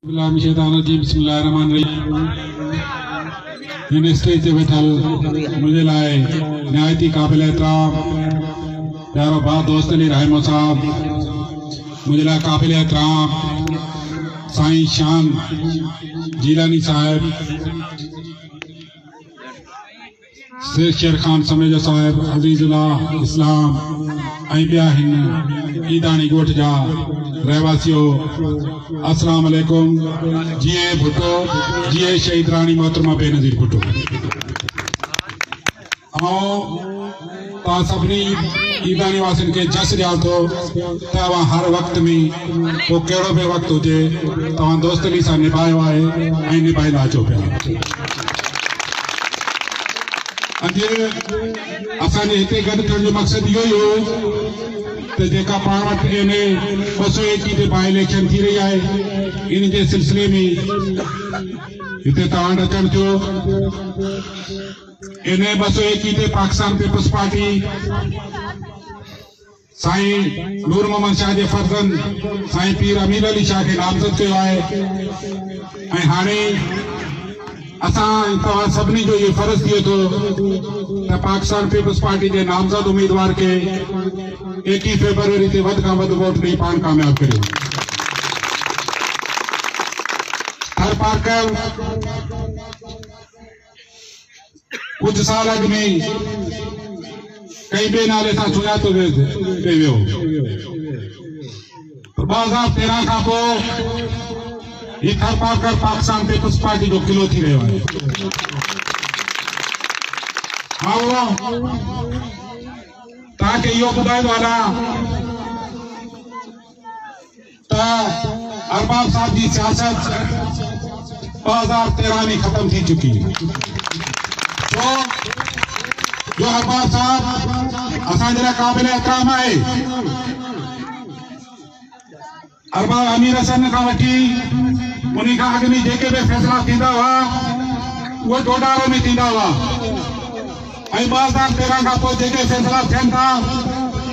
In stage ते वेठल मुझे लाए नहायती काबिल एहतराम प्यारो भाउ दोस्त अली रहमो साहब, मुझे लाए काबिल एहतराम साईं शान जीलानी साहब, शेर खान समेजा साहब, अजीजुल्लाह इस्लाम ऐं ॿिया हिन ईदानी ॻोठ जा रहवासियो, अस्सलाम वालेकुम। जिए भुट्टो, जिए शहीद रानी मोहतरमा बेनज़ीर भुट्टो। सभी ईदानी वासिन के जस ॾियां थो त हर वक्त में को कहिड़ो बि वक्त हुजे तव्हां दोस्तली सां निभायो आहे ऐं निभाईंदा अचो पिया। अॼु असांजे हिते गॾु थियण जो मक़सदु इहो ई हो त जेका पाण वटि इन 221 ते बाई इलेक्शन थी रही आहे, इन जे सिलसिले में हिते तव्हां वटि अचणु थियो। इन 221 ते पाकिस्तान पीपल्स पार्टी साईं नूर मोहम्मद शाह जे फर्ज़ंद साईं पीर अमीर अली शाह खे नामज़द कयो आहे ऐं हाणे असां तव्हां सभिनी जो इहो फर्ज़ थिए थो त पाकिस्तान पीपल्स पार्टी जे नामज़द उम्मीदवार खे 21 फरवरी ते वधि खां वधि वोट ॾेई पाण कामयाब करियो। हर पार्कर कुछ साल अॻु में कई ॿिए नाले सां सुञातो वियो। 2013 खां पोइ ही थर पार्कर पाकिस्तान पीपल्स पार्टी जो किलो थी रहियो आहे। तव्हांखे इहो ॿुधाईंदो हलां त अरबाब साहब जी सियासत 2013 में खत्म थी चुकी है। जो अरबाब साहब असांजे लाइ क़ाबिल एहतराम आहे। अरबाब अमीर हसन खां वठी उन्हीं खां अॻु में जेके बि फैसला थींदा हुआ उहे डोडारो में थींदा हुआ ऐं 2013 खां पोइ जेके फैसला थियनि था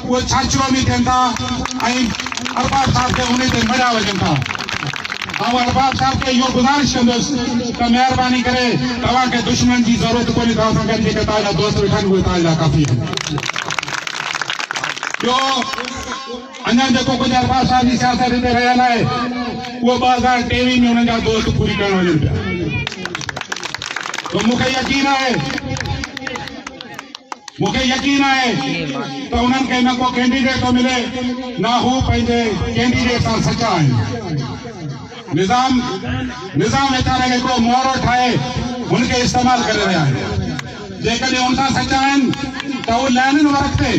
उहे छाछरो में थियनि था ऐं अरबाब साहब खे उन ते मरिया वञनि था। अरबाब साहब के इहो गुज़ारिश कंदुसि त महिरबानी करे तव्हांखे दुश्मन जी ज़रूरत कोन्हे, तव्हां सां गॾु जेके तव्हांजा दोस्त वेठा आहिनि उहे तव्हांजा काफ़ी आहिनि। ॿियो अञा जेको कुझु अरबाब साहब जी सियासत हिते रहियल आहे उहो 2023 में हुननि जा दोस्त पूरी करण वञनि पिया। त मूंखे यकीन आहे त उन्हनि खे न को कैंडिडेट थो मिले न हू पंहिंजे कैंडिडेट सां सचा आहिनि। निज़ाम वीचारे हिकिड़ो मोहरो ठाहे हुनखे इस्तेमालु करे रहिया आहिनि। जेकॾहिं हुन सां सचा आहिनि त उहे लहनि वर्क ते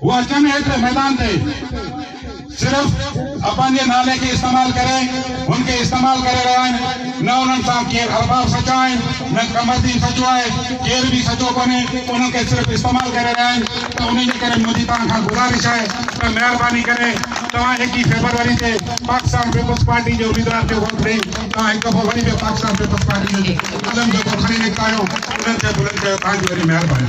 वो अचन हेठि मैदान ते सिर्फ पंहिंजे नाले खे इस्तेमालु करे हुनखे इस्तेमालु करे रहिया आहिनि। न उन्हनि सां केरु अरबाब सचो आहे न कमरदीन सचो आहे, केरु बि सचो कोन्हे, उन्हनि खे सिर्फ़ु इस्तेमालु करे रहिया आहिनि। त उन जे करे मुंहिंजी तव्हां खां गुज़ारिश आहे त महिरबानी करे तव्हां 21 फरवरी ते पाकिस्तान पीपल्स पार्टी जे उम्मीदवार खे वोट ॾेई तव्हां हिकु दफ़ो वरी बि पाकिस्तान पीपल्स पार्टी जो कदम जेको खणी निकिता आहियो उन्हनि खे बुलंद कयो। तव्हांजी वरी महिरबानी।